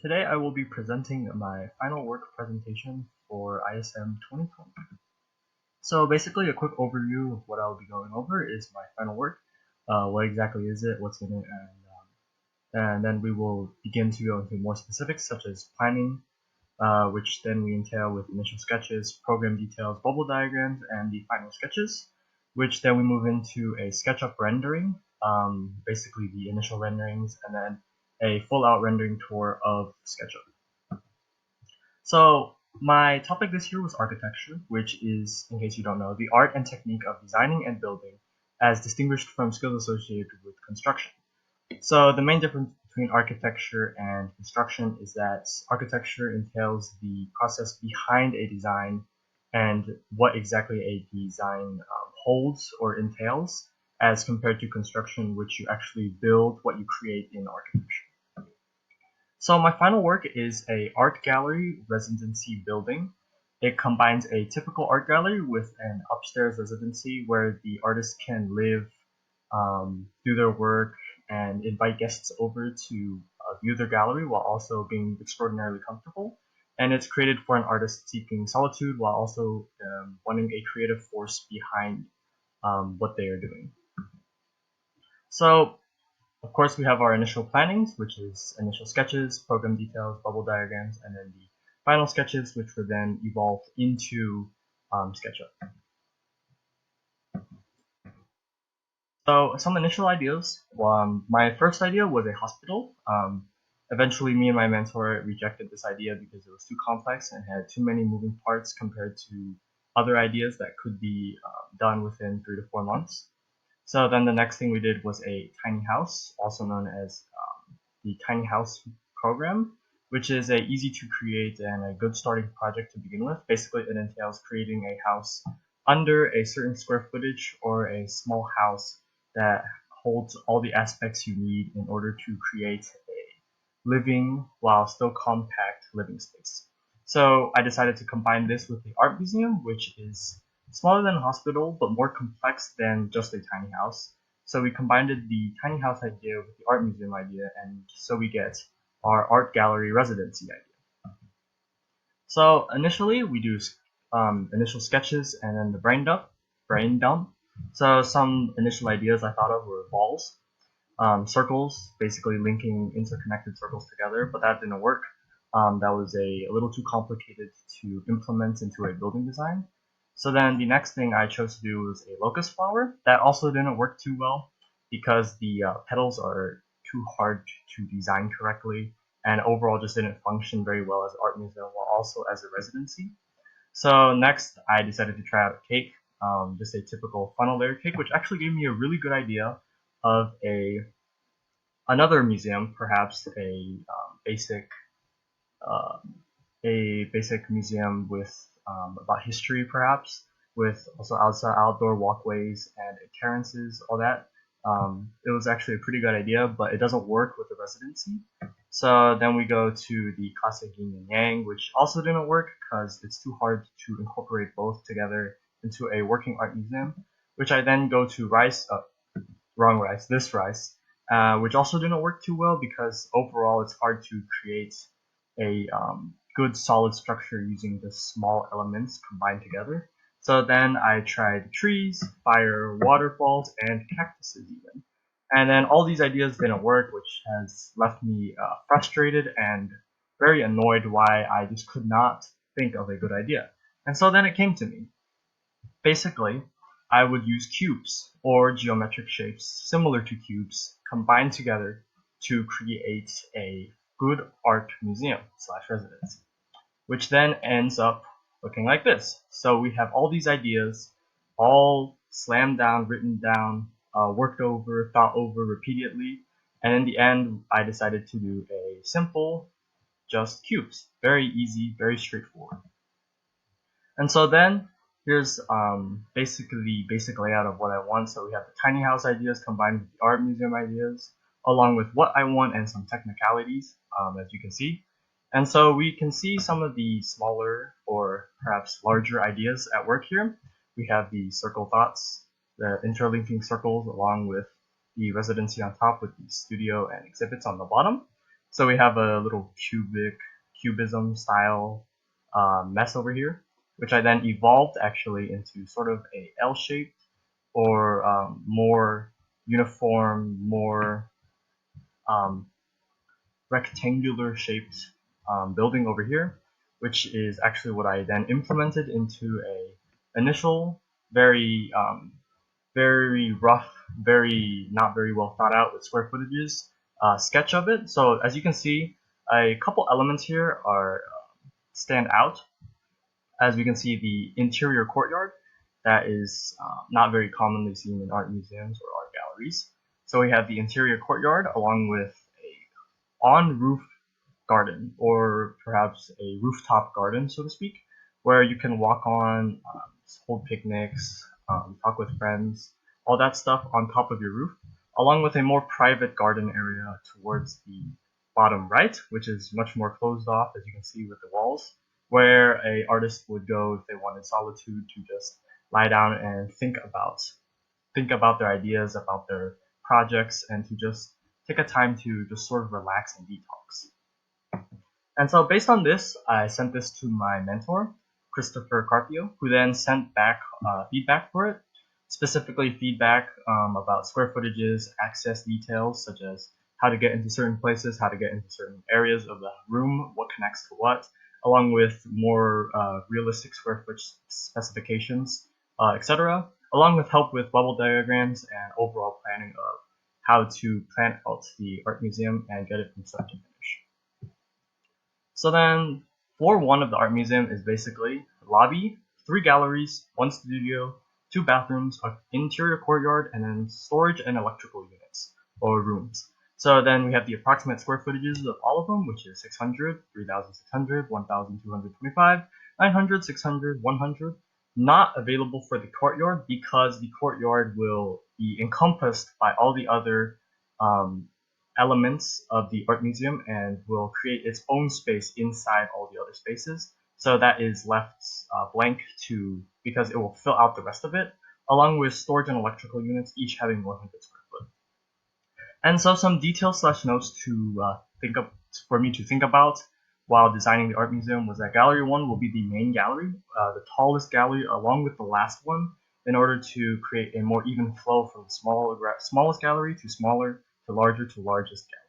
Today I will be presenting my final work presentation for ISM 2020. So basically a quick overview of what I'll be going over is my final work. What exactly is it, what's in it, and then we will begin to go into more specifics such as planning, which then we entail with initial sketches, program details, bubble diagrams, and the final sketches, which then we move into a SketchUp rendering, basically the initial renderings, and then a full-out rendering tour of SketchUp. So my topic this year was architecture, which is, in case you don't know, the art and technique of designing and building as distinguished from skills associated with construction. So the main difference between architecture and construction is that architecture entails the process behind a design and what exactly a design holds or entails, as compared to construction, which you actually build what you create in architecture. So my final work is a art gallery residency building. It combines a typical art gallery with an upstairs residency where the artist can live, do their work, and invite guests over to view their gallery while also being extraordinarily comfortable. And it's created for an artist seeking solitude while also wanting a creative force behind what they are doing. So of course, we have our initial plannings, which is initial sketches, program details, bubble diagrams, and then the final sketches, which were then evolved into SketchUp. So some initial ideas. My first idea was a hospital. Eventually, me and my mentor rejected this idea because it was too complex and had too many moving parts compared to other ideas that could be done within 3 to 4 months. So then the next thing we did was a tiny house, also known as the tiny house program, which is a easy to create and a good starting project to begin with. Basically, it entails creating a house under a certain square footage or a small house that holds all the aspects you need in order to create a living while still compact living space. So I decided to combine this with the art museum, which is smaller than a hospital, but more complex than just a tiny house. So we combined the tiny house idea with the art museum idea, and so we get our art gallery residency idea. So initially, we do initial sketches and then the brain dump. So some initial ideas I thought of were balls, circles, basically linking interconnected circles together, but that didn't work. That was a little too complicated to implement into a building design. So then the next thing I chose to do was a locust flower. That also didn't work too well because the petals are too hard to design correctly and overall just didn't function very well as an art museum while also as a residency. So next I decided to try out a cake, just a typical funnel layer cake, which actually gave me a really good idea of another museum, perhaps a basic museum with about history, perhaps, with also outdoor walkways and terraces, all that. It was actually a pretty good idea, but it doesn't work with the residency. So then we go to the classic yin and yang, which also didn't work because it's too hard to incorporate both together into a working art museum, which I then go to this rice, which also didn't work too well because overall it's hard to create a good solid structure using the small elements combined together. So then I tried trees, fire, waterfalls, and cactuses even. And then all these ideas didn't work, which has left me frustrated and very annoyed why I just could not think of a good idea. And so then it came to me. Basically, I would use cubes or geometric shapes similar to cubes combined together to create a good art museum / residence, which then ends up looking like this. So we have all these ideas, all slammed down, written down, worked over, thought over repeatedly, and in the end, I decided to do a simple, just cubes. Very easy, very straightforward. And so then here's basically the basic layout of what I want. So we have the tiny house ideas combined with the art museum ideas, along with what I want and some technicalities, as you can see. And so we can see some of the smaller or perhaps larger ideas at work here. We have the circle thoughts, the interlinking circles, along with the residency on top with the studio and exhibits on the bottom. So we have a little cubism style mess over here, which I then evolved actually into sort of a L-shaped or more uniform, more um, rectangular shaped building over here, which is actually what I then implemented into a initial very rough, very not very well thought out with square footages sketch of it. So as you can see, a couple elements here are stand out. As we can see, the interior courtyard that is not very commonly seen in art museums or art galleries. So we have the interior courtyard along with a on-roof garden, or perhaps a rooftop garden, so to speak, where you can walk on, hold picnics, talk with friends, all that stuff on top of your roof, along with a more private garden area towards the bottom right, which is much more closed off, as you can see with the walls, where a artist would go if they wanted solitude to just lie down and think about their ideas, about their projects, and to just take a time to just sort of relax and detox. And so based on this, I sent this to my mentor, Christopher Carpio, who then sent back feedback for it, specifically feedback about square footages, access details, such as how to get into certain places, how to get into certain areas of the room, what connects to what, along with more realistic square foot specifications, etc., along with help with bubble diagrams and overall planning of how to plan out the art museum and get it from start to finish. So then, floor one of the art museum is basically lobby, 3 galleries, 1 studio, 2 bathrooms, an interior courtyard, and then storage and electrical units, or rooms. So then we have the approximate square footages of all of them, which is 600, 3,600, 1,225, 900, 600, 100. Not available for the courtyard because the courtyard will be encompassed by all the other elements of the art museum and will create its own space inside all the other spaces. So that is left blank because it will fill out the rest of it, along with storage and electrical units, each having 100 square foot. And so some details / notes to for me to think about while designing the art museum was that Gallery 1 will be the main gallery, the tallest gallery along with the last one, in order to create a more even flow from the smallest gallery to smaller to larger to largest gallery.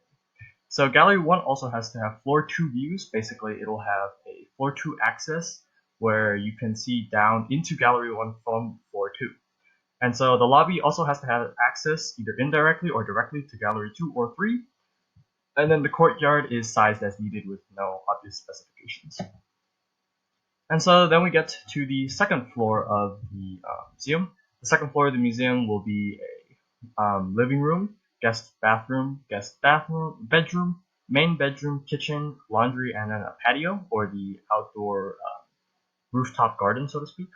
So Gallery 1 also has to have floor 2 views. Basically, it'll have a floor 2 access where you can see down into Gallery 1 from floor 2. And so the lobby also has to have access either indirectly or directly to Gallery 2 or 3. And then the courtyard is sized as needed with no obvious specifications. And so then we get to the second floor of the museum. The second floor of the museum will be a living room, guest bathroom, bedroom, main bedroom, kitchen, laundry, and then a patio, or the outdoor rooftop garden, so to speak.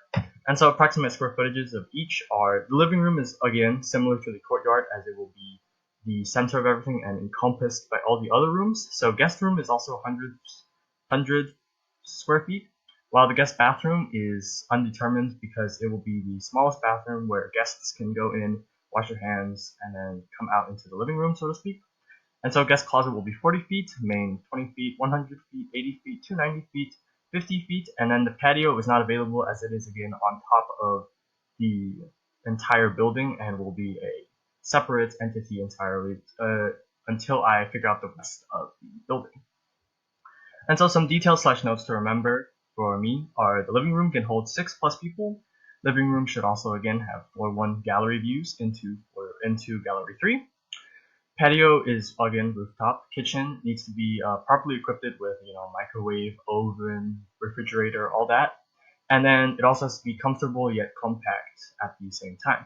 And so approximate square footages of each are, the living room is again similar to the courtyard as it will be the center of everything and encompassed by all the other rooms. So guest room is also 100 square feet, while the guest bathroom is undetermined because it will be the smallest bathroom where guests can go in, wash their hands, and then come out into the living room, so to speak. And so guest closet will be 40 feet, main 20 feet, 100 feet, 80 feet, 290 feet, 50 feet, and then the patio is not available as it is again on top of the entire building and will be a separate entity entirely until I figure out the rest of the building. And so some details / notes to remember for me are the living room can hold 6+ people. Living room should also again have floor 1 gallery views into gallery 3. Patio is again rooftop. Kitchen needs to be properly equipped with microwave, oven, refrigerator, all that. And then it also has to be comfortable yet compact at the same time.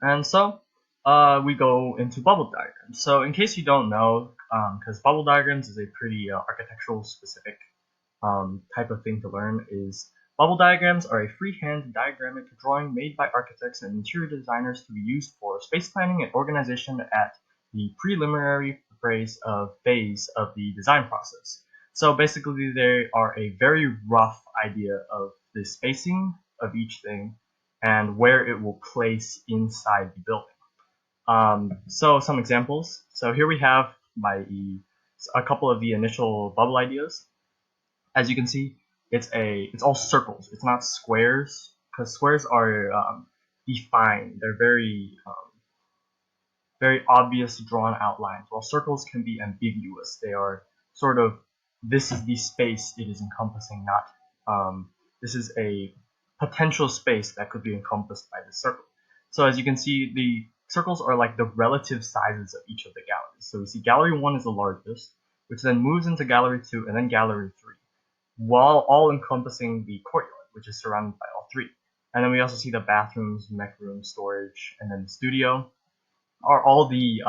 And so we go into bubble diagrams. So in case you don't know, because bubble diagrams is a pretty architectural specific type of thing to learn, is bubble diagrams are a freehand diagrammatic drawing made by architects and interior designers to be used for space planning and organization at the preliminary phase of the design process. So basically they are a very rough idea of the spacing of each thing and where it will place inside the building. So some examples. So here we have by a couple of the initial bubble ideas. As you can see, it's all circles. It's not squares, because squares are defined. They're very obvious drawn outlines, while circles can be ambiguous. They are sort of, this is the space it is encompassing, not this is a potential space that could be encompassed by the circle. So as you can see, the circles are like the relative sizes of each of the galleries. So we see gallery 1 is the largest, which then moves into gallery 2 and then gallery 3, while all encompassing the courtyard, which is surrounded by all three. And then we also see the bathrooms, mech room, storage, and then the studio are all the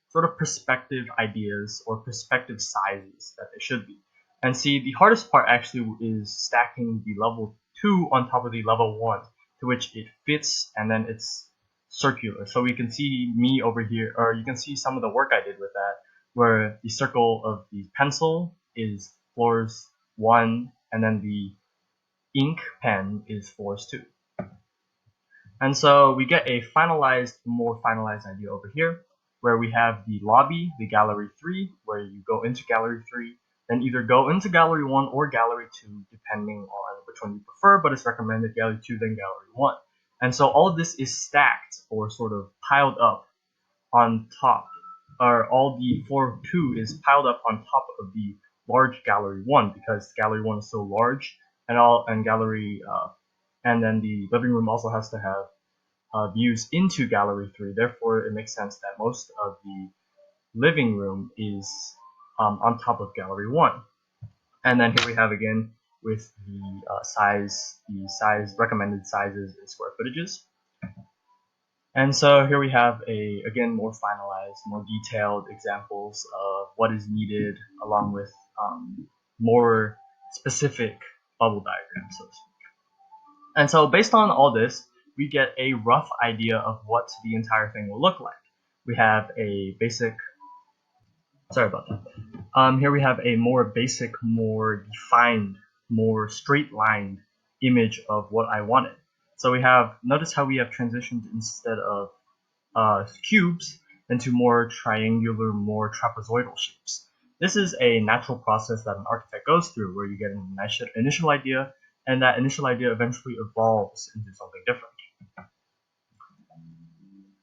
sort of perspective ideas or perspective sizes that they should be. And see, the hardest part actually is stacking the level 2 on top of the level 1, to which it fits, and then it's circular. So we can see me over here, or you can see some of the work I did with that, where the circle of the pencil is floors 1, and then the ink pen is floors 2. And so we get a more finalized idea over here, where we have the lobby, the gallery 3, where you go into gallery 3, then either go into gallery 1 or gallery 2, depending on which one you prefer, but it's recommended gallery 2, then gallery 1. And so all of this is stacked, or sort of piled up on top, or all the floor 2 is piled up on top of the large gallery 1, because gallery 1 is so large, and gallery and then the living room also has to have views into gallery 3. Therefore, it makes sense that most of the living room is on top of gallery 1. And then here we have again with the size recommended sizes in square footages. And so here we have again more finalized, more detailed examples of what is needed, along with more specific bubble diagrams, so to speak. And so based on all this, we get a rough idea of what the entire thing will look like. We have a basic, sorry about that. Here we have a more basic, more defined, more straight-lined image of what I wanted. So we have, notice how we have transitioned instead of cubes into more triangular, more trapezoidal shapes. This is a natural process that an architect goes through, where you get an initial idea, and that initial idea eventually evolves into something different.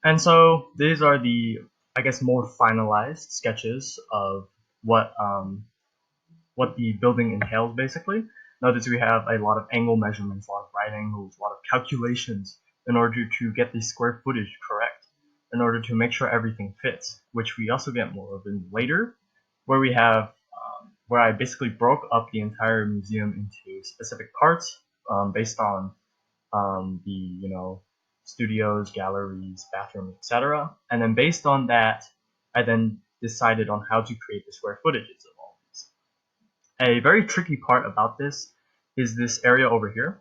And so these are the, I guess, more finalized sketches of what the building entails, basically. Notice we have a lot of angle measurements, a lot of right angles, a lot of calculations in order to get the square footage correct, in order to make sure everything fits, which we also get more of in later, where we have where I basically broke up the entire museum into specific parts based on the studios, galleries, bathrooms, etc. And then based on that, I then decided on how to create the square footages of all these. A very tricky part about this is this area over here,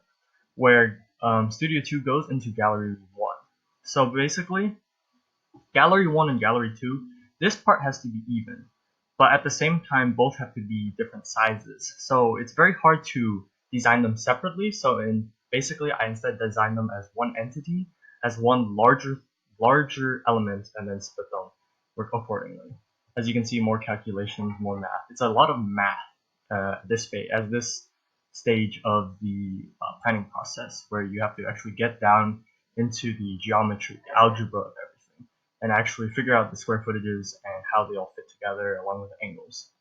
where Studio 2 goes into Gallery 1. So basically, Gallery 1 and Gallery 2, this part has to be even, but at the same time, both have to be different sizes. So it's very hard to design them separately. So basically, I instead designed them as one entity, as one larger element, and then split them accordingly. As you can see, more calculations, more math. It's a lot of math this stage of the planning process, where you have to actually get down into the geometry, the algebra of everything, and actually figure out the square footages and how they all fit together along with the angles.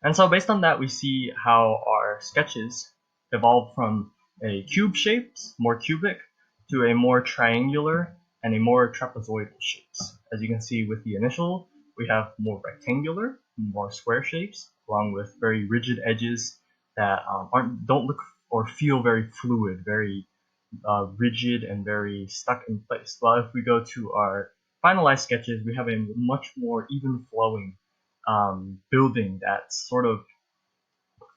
And so based on that, we see how our sketches evolve from a cube shapes, more cubic, to a more triangular and a more trapezoidal shapes. As you can see with the initial, we have more rectangular, more square shapes, along with very rigid edges that don't look or feel very fluid, very rigid and very stuck in place. While if we go to our finalized sketches, we have a much more even flowing building that sort of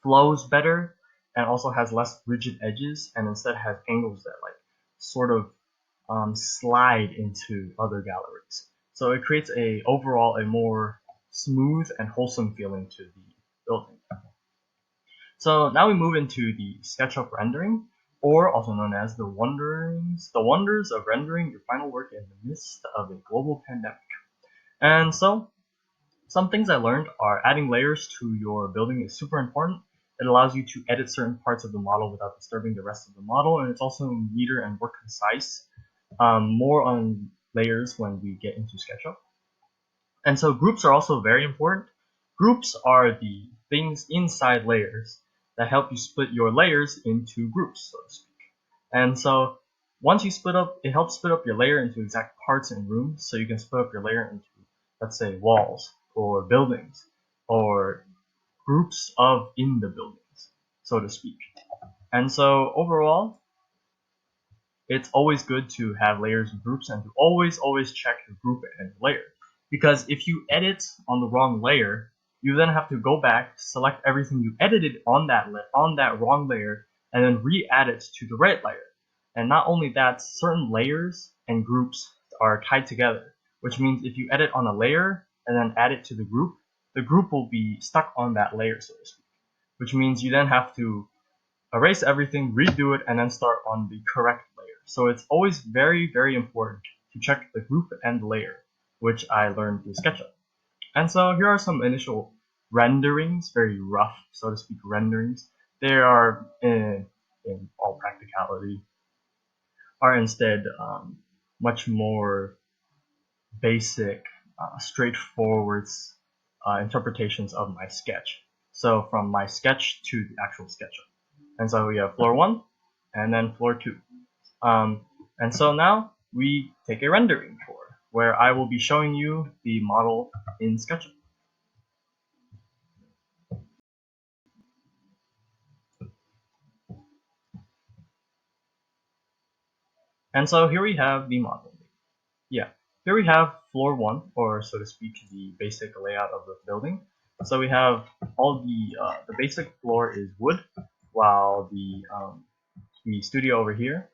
flows better and also has less rigid edges, and instead has angles that sort of slide into other galleries. So it creates overall a more smooth and wholesome feeling to the building. So now we move into the SketchUp rendering, or also known as the wonders of rendering your final work in the midst of a global pandemic. And so Some things I learned are adding layers to your building is super important. It allows you to edit certain parts of the model without disturbing the rest of the model, and it's also neater and more concise. More on layers when we get into SketchUp. And so groups are also very important. Groups are the things inside layers that help you split your layers into groups, so to speak. And so once you split up, it helps split up your layer into exact parts and rooms, so you can split up your layer into, let's say, walls or buildings or groups of in the buildings, so to speak. And so overall, it's always good to have layers and groups and to always check your group and layer. Because if you edit on the wrong layer, you then have to go back, select everything you edited on that wrong layer, and then re-add it to the right layer. And not only that, certain layers and groups are tied together, which means if you edit on a layer and then add it to the group will be stuck on that layer, so to speak. Which means you then have to erase everything, redo it, and then start on the correct layer. So it's always very important to check the group and layer, which I learned through SketchUp. And so here are some initial renderings, very rough, so to speak, renderings. They are, in all practicality, are instead much more basic, straightforward interpretations of my sketch. So from my sketch to the actual SketchUp. And so we have floor 1 and then floor 2. And so now we take a rendering tour where I will be showing you the model in SketchUp. And so here we have the model. Yeah, here we have floor 1, or so to speak, the basic layout of the building. So we have all the basic floor is wood, while the studio over here.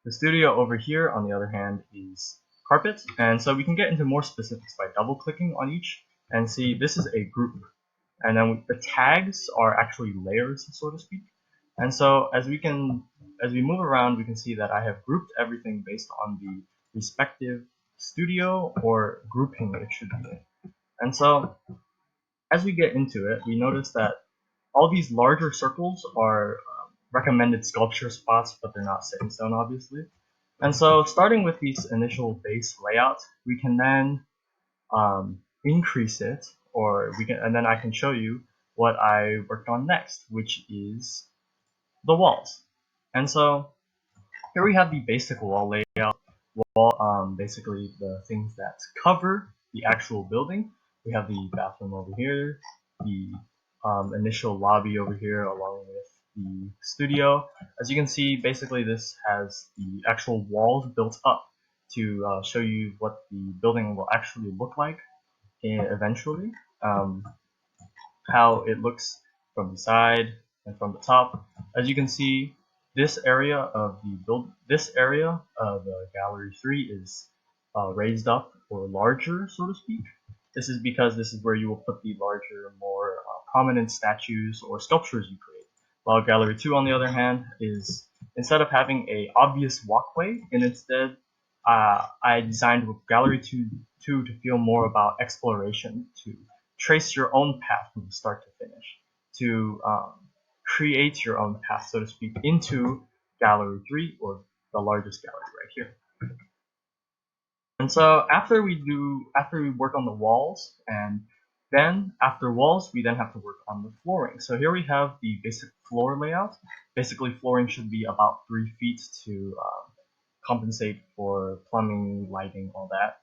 The studio over here, on the other hand, is carpet. And so we can get into more specifics by double clicking on each and see this is a group. And then the tags are actually layers, so to speak. And so as we move around, we can see that I have grouped everything based on the respective studio or grouping it should be in. And so as we get into it, we notice that all these larger circles are recommended sculpture spots, but they're not set in stone, obviously. And so starting with these initial base layouts, we can then increase it, and then I can show you what I worked on next, which is the walls. And so here we have the basic wall layout. Basically the things that cover the actual building. We have the bathroom over here, the initial lobby over here, along with the studio. As you can see, basically this has the actual walls built up to show you what the building will actually look like eventually, how it looks from the side and from the top. As you can see, this area of the gallery 3 is raised up or larger, so to speak. This is because this is where you will put the larger, more prominent statues or sculptures you create. While gallery 2, on the other hand, is instead of having a obvious walkway, and instead I designed with gallery 2 to feel more about exploration, to trace your own path from start to finish, to create your own path, so to speak, into gallery 3, or the largest gallery right here. And so after we work on the walls, and then after walls, we then have to work on the flooring. So here we have the basic floor layout. Basically, flooring should be about 3 feet to compensate for plumbing, lighting, all that.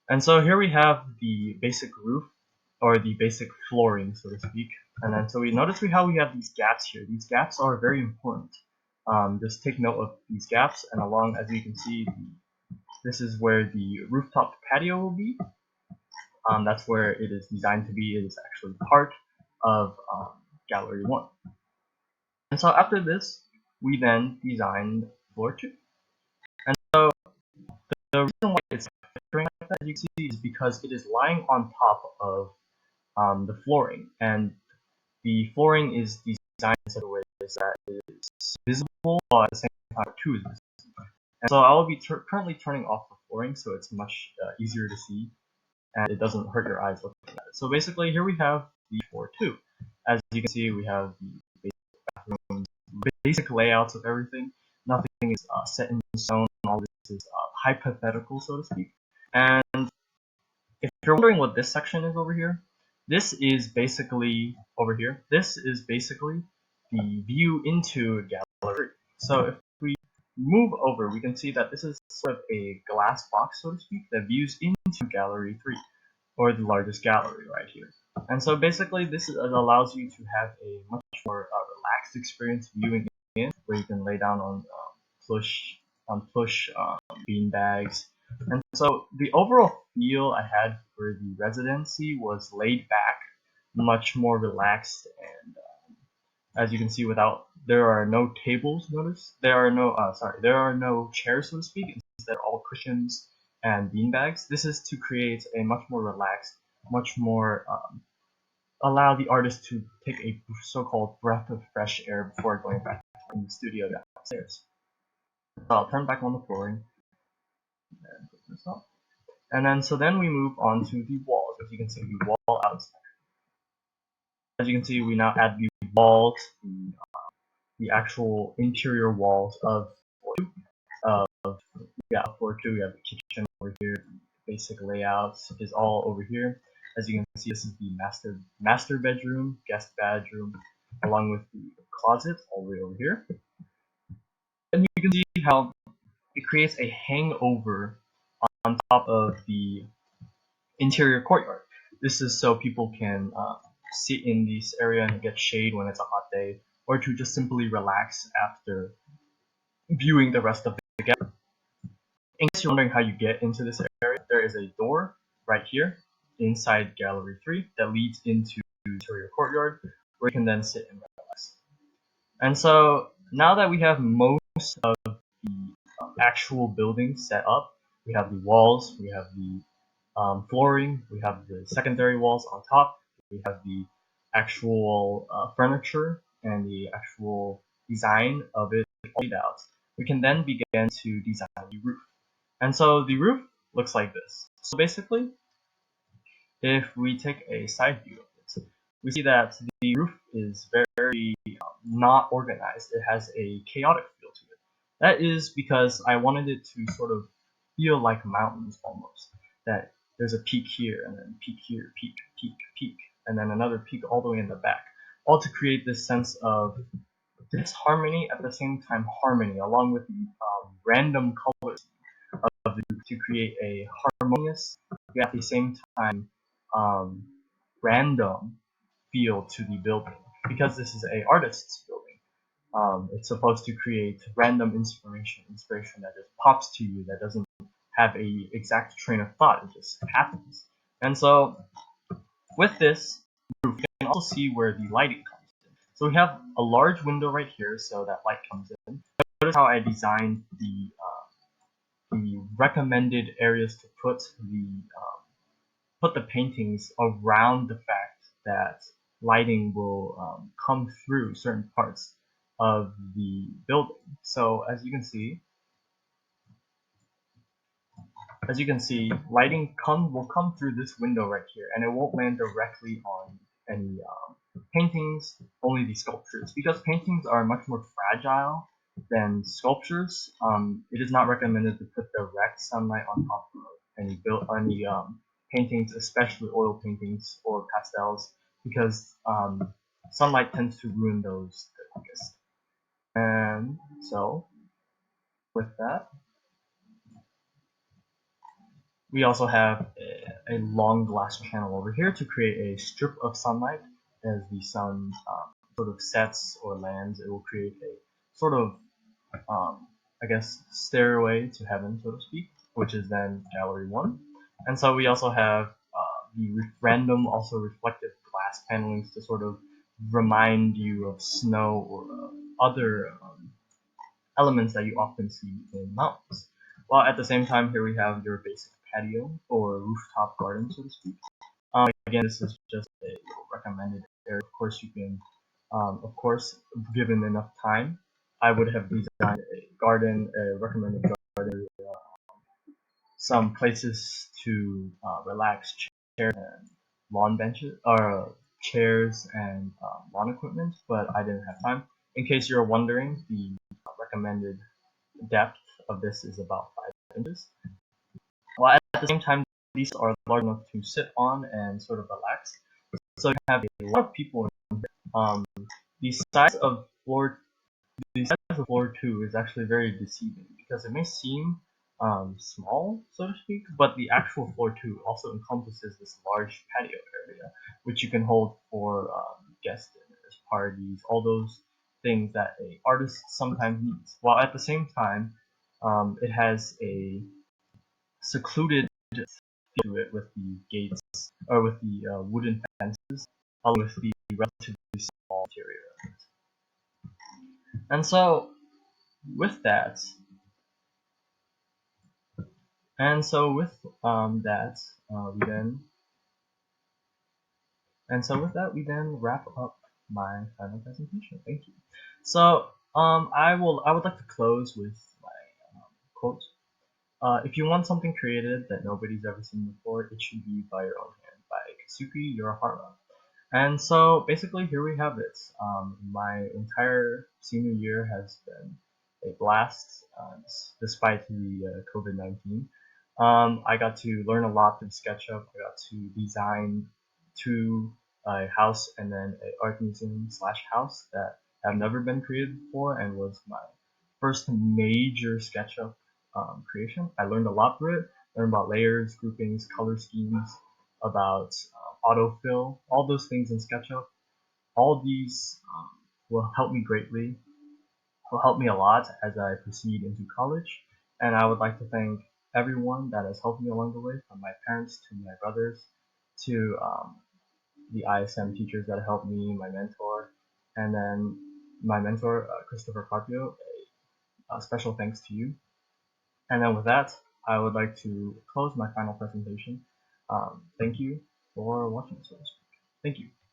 And so here we have the basic roof, or the basic flooring, so to speak. And then so we notice how we have these gaps here. These gaps are very important. Just take note of these gaps, and along, as you can see, this is where the rooftop patio will be. That's where it is designed to be. It is actually part of gallery 1. And so after this, we then designed floor 2. And so the reason why it's like that, as you can see, is because it is lying on top of the flooring, and the flooring is designed in such a way that it is visible while at the same time 2 is visible. And so I will be currently turning off the flooring, so it's much easier to see. and it doesn't hurt your eyes looking at it. So basically, here we have the floor 2. As you can see, we have the basic bathroom, basic layouts of everything. Nothing is set in stone. All this is hypothetical, so to speak. And if you're wondering what this section is over here, this is basically over here. This is basically the view into gallery. So if we move over, we can see that this is sort of a glass box, so to speak, that views into gallery 3, or the largest gallery right here. And so basically this allows you to have a much more relaxed experience viewing in, where you can lay down on plush bean bags. And so the overall feel I had for the residency was laid back, much more relaxed, and as you can see, there are no tables. Notice there are no chairs, so to speak. Instead, they're all cushions and beanbags. This is to create a much more relaxed, much more allow the artist to take a so-called breath of fresh air before going back in the studio downstairs. So I'll turn back on the flooring and put this up. And then we move on to the walls. As you can see, the wall outside. As you can see, we now add the walls, the actual interior walls of floor 2. We have the kitchen over here. The basic layouts is all over here. As you can see, this is the master bedroom, guest bedroom, along with the closet all the way over here. And you can see how it creates a hangover on top of the interior courtyard. This is so people can sit in this area and get shade when it's a hot day, or to just simply relax after viewing the rest of the gallery. In case you're wondering how you get into this area, there is a door right here inside Gallery 3 that leads into the interior courtyard, where you can then sit and relax. And so now that we have most of the actual building set up, we have the walls, we have the flooring, we have the secondary walls on top, we have the actual furniture and the actual design of it laid out. We can then begin to design the roof. And so the roof looks like this. So basically, if we take a side view of it, we see that the roof is very not organized. It has a chaotic feel to it. That is because I wanted it to sort of feel like mountains almost. That there's a peak here, and then peak here, peak, peak, peak, and then another peak all the way in the back. All to create this sense of disharmony at the same time harmony, along with the random colors of the roof to create a harmonious, yet at the same time random feel to the building. Because this is a artist's building, it's supposed to create random inspiration that just pops to you, that doesn't have a exact train of thought, it just happens. And so with this roof, you can also see where the lighting comes in. So we have a large window right here, so that light comes in. Notice how I designed the recommended areas to put the paintings around the fact that lighting will come through certain parts of the building. So as you can see, lighting will come through this window right here, and it won't land directly on any paintings, only the sculptures. Because paintings are much more fragile than sculptures, it is not recommended to put direct sunlight on top of any paintings, especially oil paintings or pastels, because sunlight tends to ruin those the quickest. And so, with that, we also have a long glass panel over here to create a strip of sunlight. As the sun sort of sets or lands, it will create a sort of, stairway to heaven, so to speak, which is then Gallery 1. And so we also have the random, also reflective glass panelings to sort of remind you of snow or other elements that you often see in mountains. While at the same time, here we have your basic patio or rooftop garden, so to speak. Again, this is just a recommended area. Of course, you can, given enough time, I would have designed a recommended garden some places to relax, chairs and lawn benches, or chairs and lawn equipment, but I didn't have time. In case you're wondering, the recommended depth of this is about 5 inches. While at the same time, these are large enough to sit on and sort of relax. So you have a lot of people. Um, the size of floor the size of floor 2 is actually very deceiving because it may seem small, so to speak, but the actual floor 2 also encompasses this large patio area, which you can hold for guest dinners, parties, all those things that a artist sometimes needs. While at the same time, it has a secluded to it with the gates or with the wooden fences, along with the relatively small interior. And so with that, And so with that, we then we then wrap up my final presentation. Thank you. So I would like to close with my quote. If you want something created that nobody's ever seen before, it should be by your own hand by Kazuki Yorihara. And so basically here we have it. My entire senior year has been a blast, despite the COVID-19. I got to learn a lot through SketchUp. I got to design a house and then an art museum slash house that have never been created before and was my first major SketchUp creation. I learned a lot through it. Learned about layers, groupings, color schemes, about autofill, all those things in SketchUp. All these will help me greatly, will help me a lot as I proceed into college. And I would like to thank everyone that has helped me along the way, from my parents to my brothers to the ISM teachers that helped me, my mentor, and then my mentor, Christopher Carpio. A special thanks to you. And then with that, I would like to close my final presentation. Thank you for watching, so to speak. Thank you.